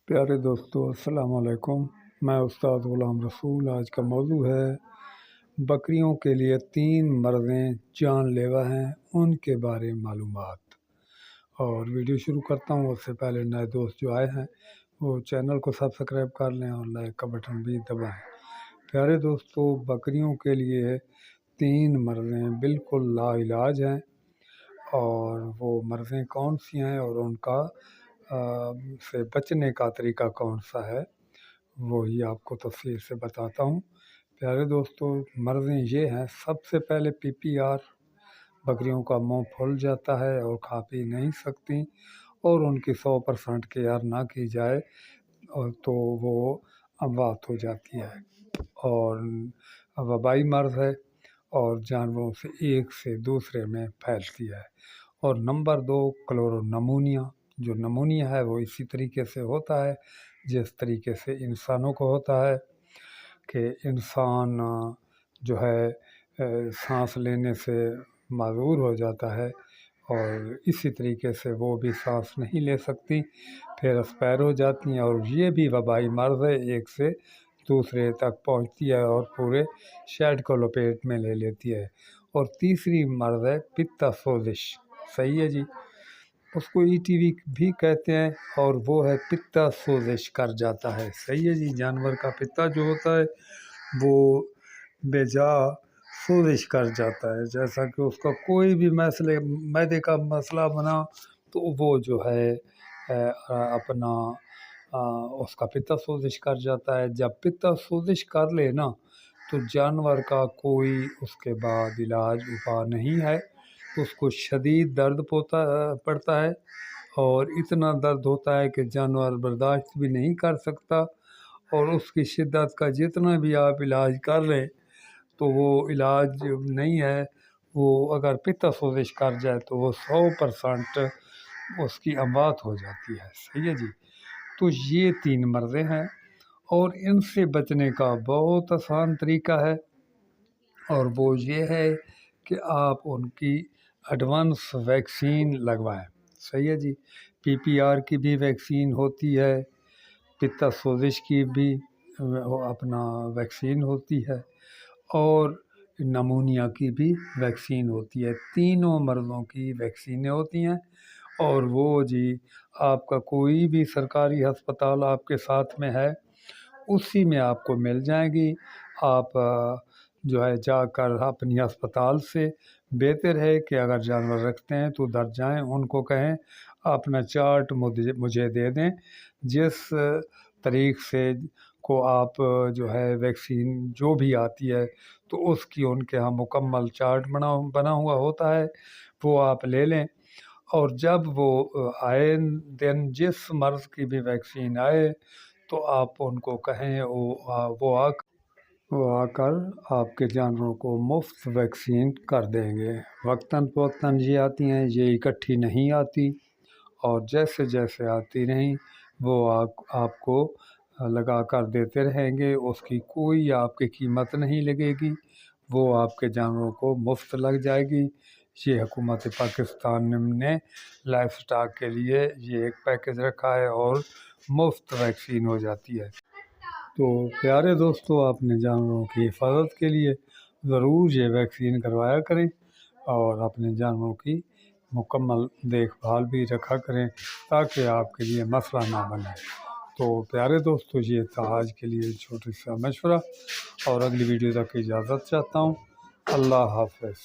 پیارے دوستو السلام علیکم، میں استاد غلام رسول۔ آج کا موضوع ہے بکریوں کے لیے 3 مرضیں جان لیوا ہیں، ان کے بارے میں معلومات۔ اور ویڈیو شروع کرتا ہوں، اس سے پہلے نئے دوست جو آئے ہیں وہ چینل کو سبسکرائب کر لیں اور لائک کا بٹن بھی دبائیں۔ پیارے دوستو، بکریوں کے لیے 3 مرضیں بالکل لا علاج ہیں، اور وہ مرضیں کون سی ہیں اور ان کا سے بچنے کا طریقہ کون سا ہے وہی آپ کو تفصیل سے بتاتا ہوں۔ پیارے دوستو، مرضیں یہ ہیں، سب سے پہلے PPR، بکریوں کا منہ پھول جاتا ہے اور کھا پی نہیں سکتی، اور ان کی 100% کیئر نہ کی جائے اور تو وہ اموات ہو جاتی ہے، اور وبائی مرض ہے اور جانوروں سے ایک سے دوسرے میں پھیلتی ہے۔ اور نمبر 2، کلورو نمونیا۔ جو نمونیا ہے وہ اسی طریقے سے ہوتا ہے جس طریقے سے انسانوں کو ہوتا ہے، کہ انسان جو ہے سانس لینے سے معذور ہو جاتا ہے، اور اسی طریقے سے وہ بھی سانس نہیں لے سکتی، پھر ایکسپائر ہو جاتی ہیں، اور یہ بھی وبائی مرض ہے، ایک سے دوسرے تک پہنچتی ہے اور پورے شہد کو لپیٹ میں لے لیتی ہے۔ اور تیسری مرض ہے پتا سوزش، صحیح ہے جی، اس کو ETV بھی کہتے ہیں، اور وہ ہے پتا سوزش کر جاتا ہے، صحیح ہے جی۔ جانور کا پتا جو ہوتا ہے وہ بے جا سوزش کر جاتا ہے، جیسا کہ اس کا کوئی بھی معدے کا مسئلہ بنا تو وہ جو ہے اپنا اس کا پتا سوزش کر جاتا ہے۔ جب پتا سوزش کر لے نا تو جانور کا کوئی اس کے بعد علاج نہیں ہے، اس کو شدید درد پڑتا ہے، اور اتنا درد ہوتا ہے کہ جانور برداشت بھی نہیں کر سکتا، اور اس کی شدت کا جتنا بھی آپ علاج کر لیں تو وہ علاج نہیں ہے۔ وہ اگر پتا سوزش کر جائے تو وہ 100% اس کی اموات ہو جاتی ہے، صحیح ہے جی۔ تو یہ 3 مرضیں ہیں، اور ان سے بچنے کا بہت آسان طریقہ ہے، اور وہ یہ ہے کہ آپ ان کی ایڈوانس ویکسین لگوائیں، صحیح ہے جی۔ PPR کی بھی ویکسین ہوتی ہے، پتا سوزش کی بھی اپنا ویکسین ہوتی ہے، اور نمونیا کی بھی ویکسین ہوتی ہے، تینوں مرضوں کی ویکسینیں ہوتی ہیں۔ اور وہ جی آپ کا کوئی بھی سرکاری ہسپتال آپ کے ساتھ میں ہے، اسی میں آپ کو مل جائیں گی۔ آپ جو ہے جا کر اپنی ہسپتال سے، بہتر ہے کہ اگر جانور رکھتے ہیں تو ادھر جائیں، ان کو کہیں اپنا چارٹ مجھے دے دیں، جس طریق سے کو آپ جو ہے ویکسین جو بھی آتی ہے تو اس کی ان کے ہاں مکمل چارٹ بنا ہوا ہوتا ہے، وہ آپ لے لیں، اور جب وہ آئے دن جس مرض کی بھی ویکسین آئے تو آپ ان کو کہیں وہ آ کر آپ کے جانوروں کو مفت ویکسین کر دیں گے۔ وقتاً فوقتاً یہ آتی ہیں، یہ اکٹھی نہیں آتی، اور جیسے جیسے آتی رہیں وہ آپ کو لگا کر دیتے رہیں گے، اس کی کوئی آپ کی قیمت نہیں لگے گی، وہ آپ کے جانوروں کو مفت لگ جائے گی۔ یہ حکومت پاکستان نے لائف سٹاک کے لیے یہ ایک پیکج رکھا ہے، اور مفت ویکسین ہو جاتی ہے۔ تو پیارے دوستو، اپنے جانوروں کی حفاظت کے لیے ضرور یہ ویکسین کروایا کریں، اور اپنے جانوروں کی مکمل دیکھ بھال بھی رکھا کریں، تاکہ آپ کے لیے مسئلہ نہ بنے۔ تو پیارے دوستو، یہ تھا آج کے لیے چھوٹا سا مشورہ، اور اگلی ویڈیو تک اجازت چاہتا ہوں۔ اللہ حافظ۔